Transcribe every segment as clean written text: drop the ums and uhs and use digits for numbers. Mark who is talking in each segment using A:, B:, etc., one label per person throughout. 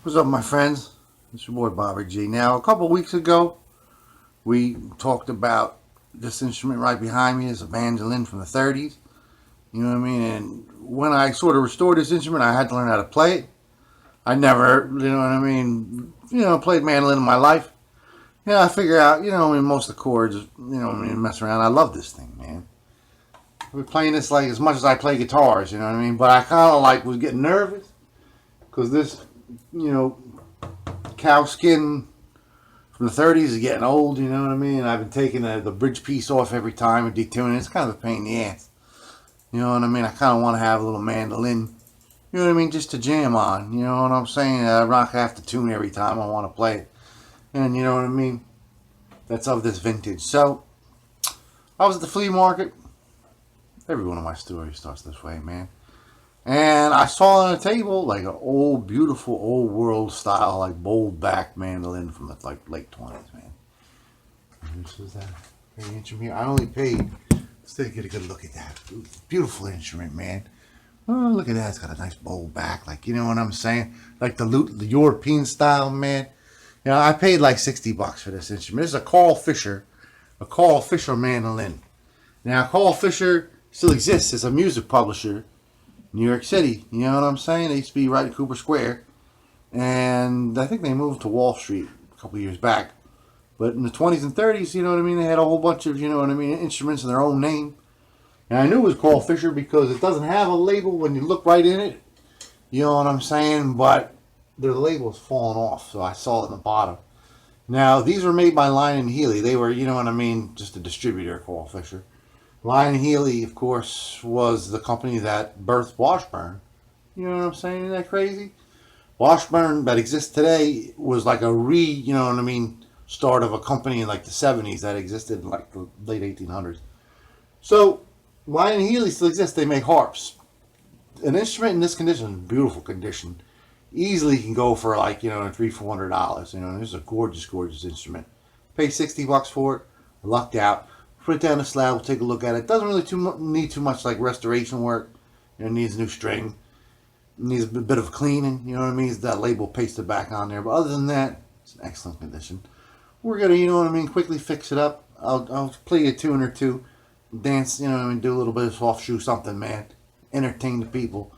A: What's up, my friends? It's your boy Bobby G. Now, a couple weeks ago, we talked about this instrument right behind me. It's a mandolin from the 30s. You know what I mean? And when I sort of restored this instrument, I had to learn how to play it. I never, played mandolin in my life. Yeah, I figure out, most of the chords, mess around. I love this thing, man. We're playing this like as much as I play guitars, you know what I mean? But I kind of was getting nervous because this, you know, cow skin from the 30s is getting old, you know what I mean? I've been taking the bridge piece off every time and detuning it. It's kind of a pain in the ass. You know what I mean? I kind of want to have a little mandolin, you know what I mean, just to jam on. You know what I'm saying? I'm not going to have to tune every time I want to play it. And you know what I mean? That's of this vintage. So, I was at the flea market. Every one of my stories starts this way, man. And I saw on a table like an old, beautiful, old world style, like bold back mandolin from the late 20s, man. And this is that very instrument here. I only paid. Let's take a good look at that. Beautiful instrument, man. Oh, look at that. It's got a nice bold back, like, you know what I'm saying? Like the European style, man. You know, I paid like $60 for this instrument. This is a Carl Fischer mandolin. Now, Carl Fischer still exists as a music publisher. New York City, you know what I'm saying? They used to be right at Cooper Square. And I think they moved to Wall Street a couple years back. But in the 20s and 30s, you know what I mean, they had a whole bunch of, you know what I mean, instruments in their own name. And I knew it was called Fischer because it doesn't have a label when you look right in it. You know what I'm saying? But the label's fallen off, so I saw it in the bottom. Now, these were made by Lyon and Healy. They were, you know what I mean, just a distributor called Fischer. Lyon and Healy, of course, was the company that birthed Washburn. You know what I'm saying? Isn't that crazy? Washburn that exists today was like a you know what I mean, start of a company in like the 70s that existed in like the late 1800s. So, Lyon and Healy still exist. They make harps. An instrument in this condition, beautiful condition, easily can go for like, you know, $300-400. You know, this is a gorgeous, gorgeous instrument. Pay $60 for it. Lucked out. Put it down the slab. We'll take a look at it. Doesn't really need too much like restoration work. You know, it needs a new string. It needs a bit of cleaning. You know what I mean? That label pasted back on there. But other than that, it's in excellent condition. We're gonna, you know what I mean, quickly fix it up. I'll play a tune or two, dance. You know what I mean? Do a little bit of soft shoe something, man. Entertain the people.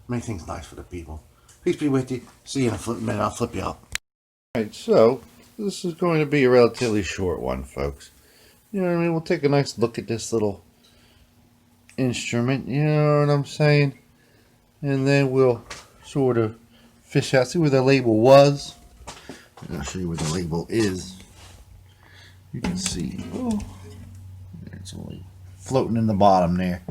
A: Make things nice for the people. Peace be with you. See you in a minute. I'll flip you up. Alright, so this is going to be a relatively short one, folks. You know what I mean? We'll take a nice look at this little instrument, you know what I'm saying? And then we'll sort of fish out, see where the label was. I'll show you where the label is. You can see, oh, it's only floating in the bottom there.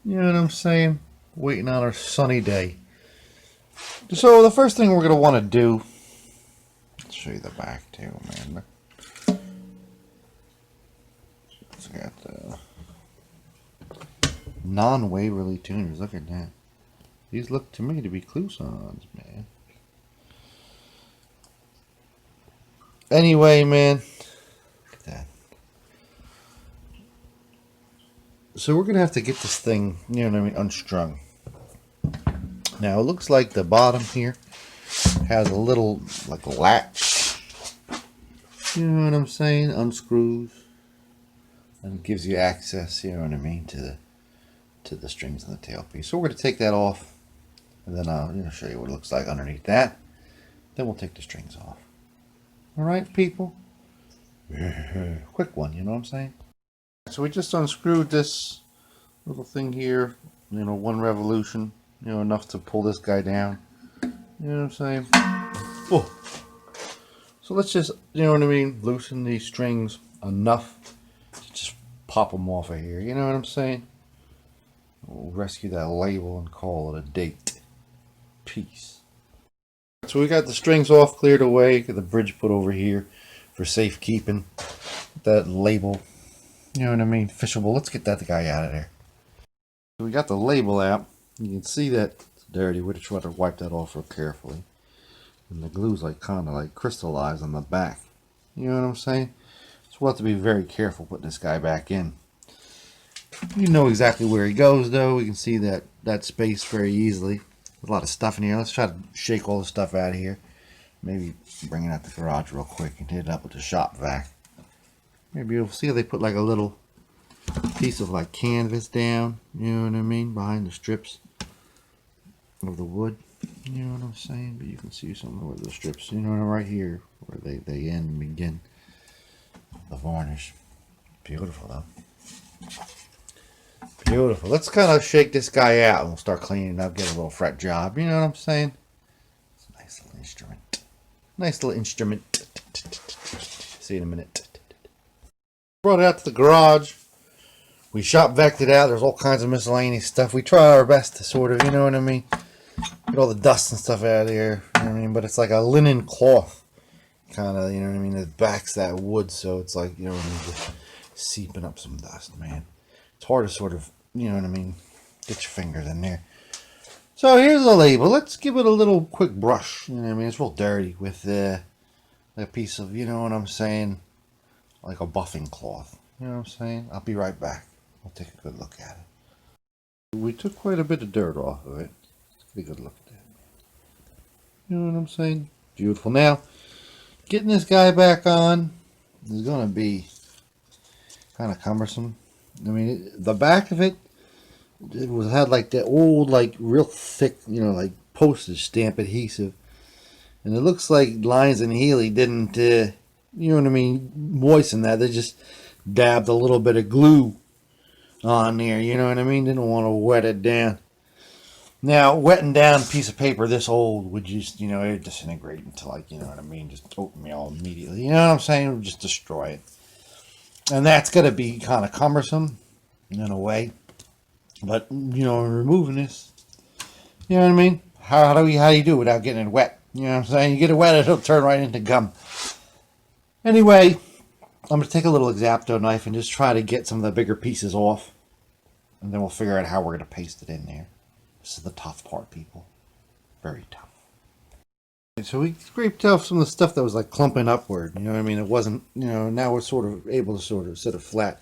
A: You know what I'm saying? Waiting on our sunny day. So the first thing we're going to want to do, I'll show you the back too, man. It's got the non-Waverly tuners. Look at that. These look to me to be Clousons, man. Anyway, man, look at that. So we're gonna have to get this thing, you know what I mean, unstrung. Now it looks like the bottom here has a little like latch. You know what I'm saying? Unscrews. And it gives you access, you know what I mean, to the strings and the tailpiece. So we're going to take that off, and then I'll show you what it looks like underneath that. Then we'll take the strings off. All right, people? Quick one, you know what I'm saying? So we just unscrewed this little thing here, you know, one revolution, you know, enough to pull this guy down. You know what I'm saying? Oh. So let's just, you know what I mean, loosen these strings enough to just pop them off of here. You know what I'm saying? We'll rescue that label and call it a date. Peace. So we got the strings off, cleared away, got the bridge put over here for safekeeping. That label, you know what I mean, fishable. Let's get that guy out of there. So we got the label out. You can see that it's dirty. We just try to wipe that off real carefully. And the glue's like kind of like crystallized on the back. You know what I'm saying? So we'll have to be very careful putting this guy back in. You know exactly where he goes, though. We can see that space very easily. a lot of stuff in here. Let's try to shake all the stuff out of here. Maybe bring it out the garage real quick and hit it up with the shop vac. Very beautiful. See how they put like a little piece of like canvas down, you know what I mean, behind the strips of the wood. You know what I'm saying? But you can see some of the strips, you know, right here where they end and begin the varnish. Beautiful though. Beautiful. Let's kind of shake this guy out and we'll start cleaning up, get a little fret job. You know what I'm saying? It's a nice little instrument. Nice little instrument. See you in a minute. Brought it out to the garage. We shop vec'd it out. There's all kinds of miscellaneous stuff. We try our best to sort of, you know what I mean, get all the dust and stuff out of here. You know what I mean? But it's like a linen cloth. Kind of, you know what I mean? It backs that wood, so it's like, you know what I mean, just seeping up some dust, man. It's hard to sort of, you know what I mean, get your fingers in there. So here's the label. Let's give it a little quick brush. You know what I mean? It's real dirty with a piece of, you know what I'm saying, like a buffing cloth. You know what I'm saying? I'll be right back. We'll take a good look at it. We took quite a bit of dirt off of it. Let's get a good look at that. You know what I'm saying? Beautiful. Now, getting this guy back on is going to be kind of cumbersome. I mean, the back of it, had like that old, like real thick, you know, like postage stamp adhesive. And it looks like Lyon and Healy didn't, you know what I mean, moisten that. They just dabbed a little bit of glue on there, you know what I mean? Didn't want to wet it down. Now, wetting down a piece of paper this old would just, you know, it would disintegrate into, like, you know what I mean, just oatmeal immediately. You know what I'm saying? It would just destroy it. And that's going to be kind of cumbersome in a way. But, you know, removing this, you know what I mean? How do you do it without getting it wet? You know what I'm saying? You get it wet, it'll turn right into gum. Anyway, I'm going to take a little X-Acto knife and just try to get some of the bigger pieces off. And then we'll figure out how we're going to paste it in there. This is the tough part, people. Very tough. So we scraped off some of the stuff that was like clumping upward. You know what I mean? It wasn't, you know, now we're sort of able to sort of sit it flat.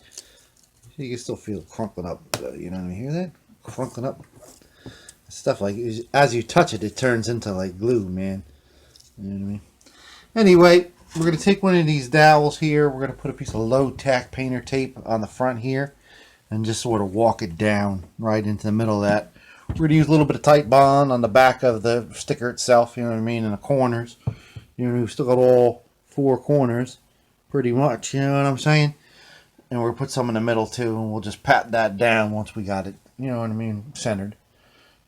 A: You can still feel it crunkling up. You know what I mean? Hear that? Crunkling up. Stuff like, as you touch it, it turns into like glue, man. You know what I mean? Anyway, we're going to take one of these dowels here. We're going to put a piece of low-tack painter tape on the front here and just sort of walk it down right into the middle of that. We're going to use a little bit of tight bond on the back of the sticker itself, you know what I mean, in the corners. You know, we've still got all four corners, pretty much, you know what I'm saying? And we'll put some in the middle too, and we'll just pat that down once we got it, you know what I mean, centered.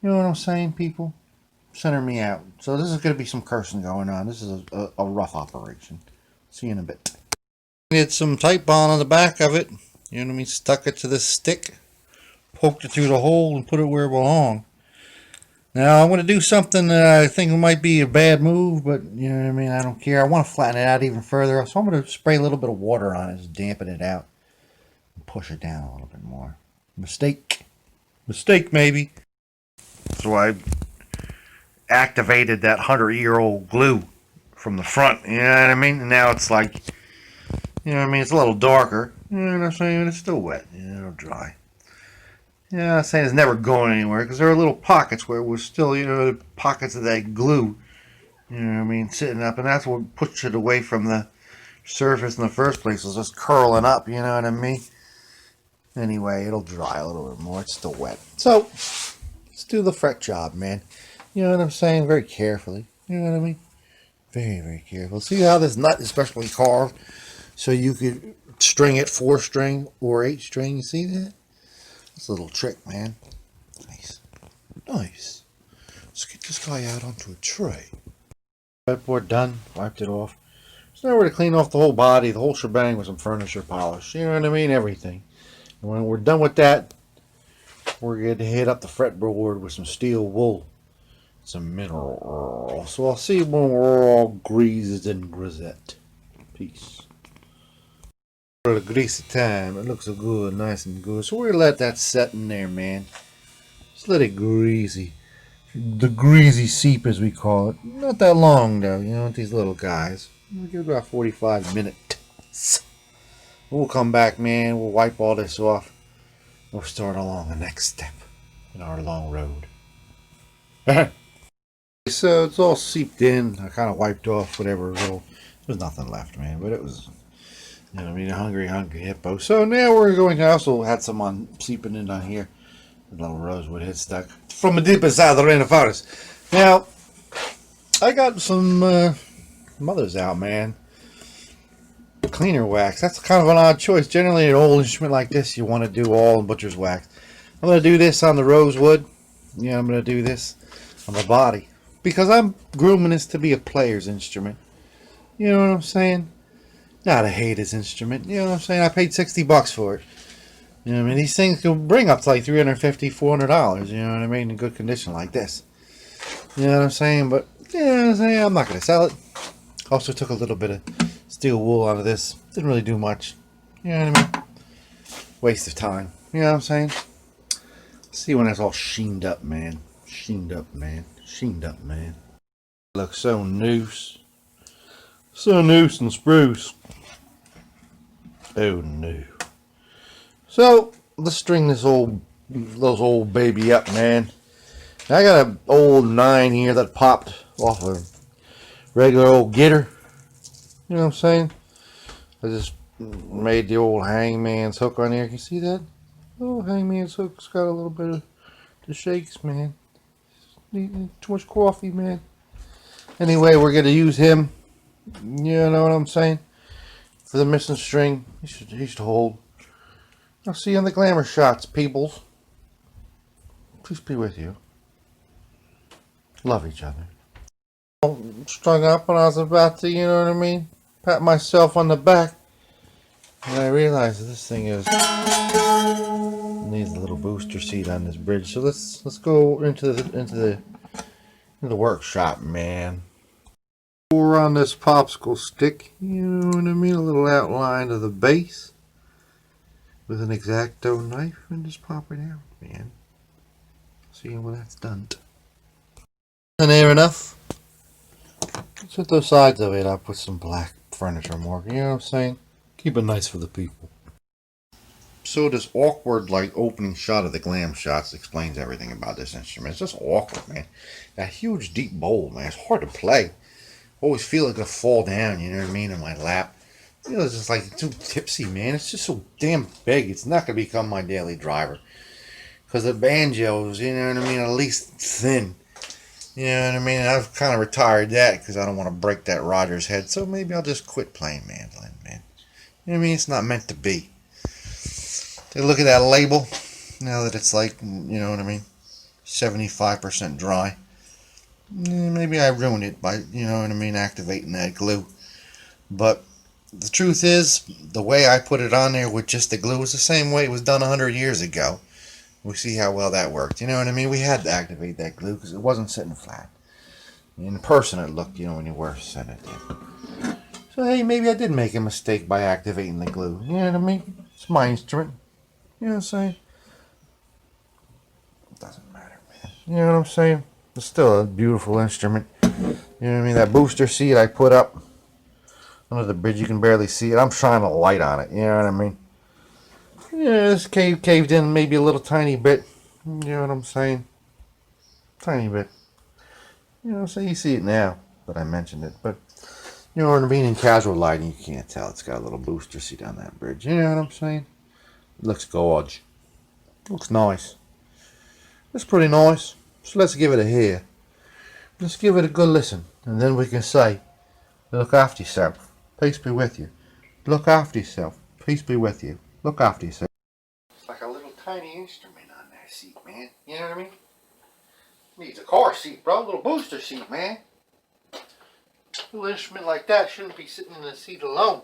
A: You know what I'm saying, people? Center me out. So this is going to be some cursing going on. This is a rough operation. See you in a bit. Get some tight bond on the back of it. You know what I mean? Stuck it to this stick. Poked it through the hole and put it where it belonged. Now I'm going to do something that I think might be a bad move, but you know what I mean? I don't care. I want to flatten it out even further. So I'm going to spray a little bit of water on it, just dampen it out. And push it down a little bit more. Mistake. Mistake, maybe. So I activated that 100-year-old glue from the front, you know what I mean? And now it's like, you know what I mean? It's a little darker, you know what I'm saying? It's still wet, you know, it'll dry. Yeah, I'm saying it's never going anywhere because there are little pockets where we're still, you know, pockets of that glue, you know what I mean, sitting up, and that's what pushed it away from the surface in the first place. It was just curling up, you know what I mean? Anyway, it'll dry a little bit more. It's still wet. So, let's do the fret job, man. You know what I'm saying? Very carefully. You know what I mean? Very, very careful. See how this nut is specially carved? So you could string it 4-string or 8-string. You see that? That's a little trick, man. Nice. Nice. Let's get this guy out onto a tray. Fretboard done. Wiped it off. So now we're to clean off the whole body, the whole shebang with some furniture polish. You know what I mean? Everything. And when we're done with that, we're going to hit up the fretboard with some steel wool. Some mineral oil. So I'll see you when we're all greased and grisette. Peace. For the greasy time, it looks so good, nice and good. So we're going to let that set in there, man. Just let it greasy. The greasy seep, as we call it. Not that long, though, you know, with these little guys. We'll give it about 45 minutes. We'll come back, man. We'll wipe all this off. We'll start along the next step in our long road. So it's all seeped in. I kind of wiped off whatever little. There's nothing left, man. But it was, you know what I mean, a hungry hippo. So now we're going to also had some on seeping in on here. A little rosewood head stuck from the deep inside of the rainforest. Now, I got some mothers out, man. Cleaner wax. That's kind of an odd choice. Generally, an old instrument like this, you want to do all in butcher's wax. I'm going to do this on the rosewood. Yeah, I'm going to do this on the body. Because I'm grooming this to be a player's instrument. You know what I'm saying? Not a hater's instrument. You know what I'm saying? I paid $60 for it. You know what I mean? These things can bring up to like $350, $400. You know what I mean? In good condition like this. You know what I'm saying? But, you know what I'm saying? I'm not going to sell it. Also took a little bit of steel wool out of this. Didn't really do much. You know what I mean? Waste of time. You know what I'm saying? See when it's all sheened up, man. Sheened up, man. Sheened up, man. Looks so noose. So noose and spruce. Oh no. So let's string this old baby up, man. I got an old 9 here that popped off a regular old gitter. You know what I'm saying? I just made the old hangman's hook on here. Can you see that? Oh, hangman's hook's got a little bit of the shakes, man. Too much coffee, man. Anyway, we're gonna use him. You know what I'm saying? For the missing string, he should hold. I'll see you on the glamour shots, peoples. Peace be with you. Love each other. Strung up, and I was about to, you know what I mean, pat myself on the back, and I realized this thing needs a little booster seat on this bridge. So let's go into the workshop, man. Pour on this popsicle stick, you know what I mean, a little outline of the base with an X-Acto knife, and just pop it out, man. See when that's done. Isn't there enough? Let's hit those sides of it up with some black furniture mark, you know what I'm saying? Keep it nice for the people. So this awkward, like, opening shot of the glam shots explains everything about this instrument. It's just awkward, man. That huge, deep bowl, man. It's hard to play. Always feel like it'll fall down, you know what I mean, in my lap. You know, it's just like too tipsy, man. It's just so damn big. It's not going to become my daily driver. Because the banjos, you know what I mean, at least thin. You know what I mean? And I've kind of retired that because I don't want to break that Rogers head. So maybe I'll just quit playing mandolin, man. You know what I mean? It's not meant to be. Take a look at that label. Now that it's like, you know what I mean, 75% dry. Maybe I ruined it by, you know what I mean, activating that glue. But the truth is, the way I put it on there with just the glue was the same way it was done 100 years ago. We see how well that worked. You know what I mean? We had to activate that glue because it wasn't sitting flat. In person it looked, you know, when you were sitting it in. So hey, maybe I did make a mistake by activating the glue. You know what I mean? It's my instrument. You know what I'm saying? It doesn't matter, man. You know what I'm saying? It's still a beautiful instrument. You know what I mean? That booster seat I put up under the bridge, you can barely see it. I'm shining a light on it. You know what I mean? Yeah, this caved in maybe a little tiny bit. You know what I'm saying? Tiny bit. You know, so you see it now that I mentioned it. But, you know what I mean? In casual lighting, you can't tell. It's got a little booster seat on that bridge. You know what I'm saying? It looks gorge. Looks nice. It's pretty nice. So let's give it a hear. Let's give it a good listen. And then we can say, look after yourself. Peace be with you. Look after yourself. Peace be with you. Look after yourself. It's like a little tiny instrument on that seat, man. You know what I mean? Needs a car seat, bro. A little booster seat, man. A little instrument like that shouldn't be sitting in the seat alone.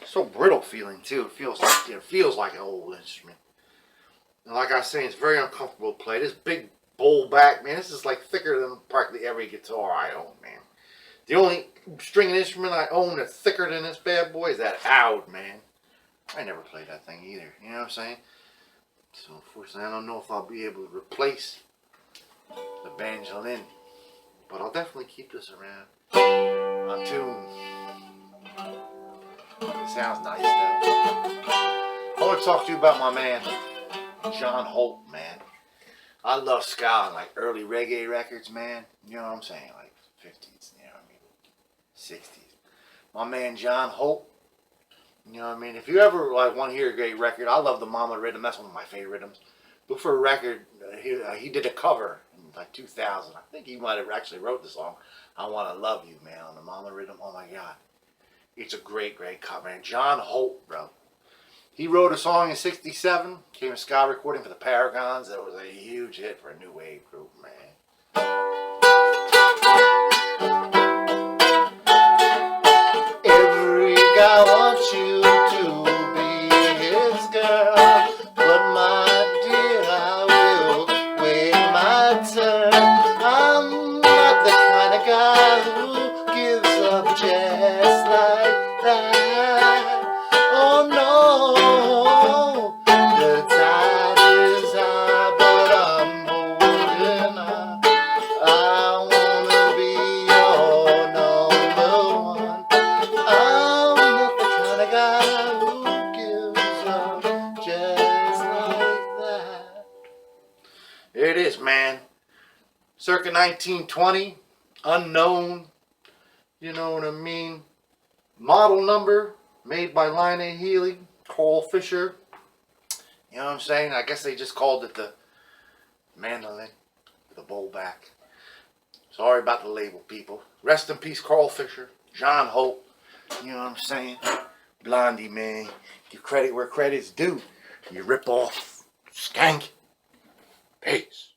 A: It's so brittle feeling too. It feels like an old instrument. And like I was saying, it's very uncomfortable to play. This big bowl back, man, this is like thicker than practically every guitar I own, man. The only stringed instrument I own that's thicker than this bad boy is that oud, man. I never played that thing either, you know what I'm saying? So unfortunately, I don't know if I'll be able to replace the Mandolin, but I'll definitely keep this around on tune. It sounds nice though. I want to talk to you about my man, John Holt, man. I love ska and like early reggae records, man. You know what I'm saying? Like 50s, you know what I mean? 60s. My man John Holt. You know what I mean? If you ever like want to hear a great record, I love the Mama rhythm. That's one of my favorite rhythms. Look for a record. He did a cover in like 2000. I think he might have actually wrote the song. I Want to Love You, man, on the Mama rhythm. Oh my God. It's a great, great cut, man. John Holt, bro. He wrote a song in '67, came a ska recording for the Paragons. That was a huge hit for a new wave group, man. Every guy wants you to be his girl, but my dear, I will wait my turn. I'm not the kind of guy who gives up just like that. Oh no, the tide is high, but I'm holding on. I wanna be your number one. I'm not the kind of guy who gives up just like that. There it is, man. Circa 1920, unknown, you know what I mean? Model number made by Lyon and Healy, Fischer. You know what I'm saying? I guess they just called it the Mandolin, the bowl back. Sorry about the label, people. Rest in peace, Fischer, John Holt. You know what I'm saying? Blondie, man. Give credit where credit's due. You rip off skank. Peace.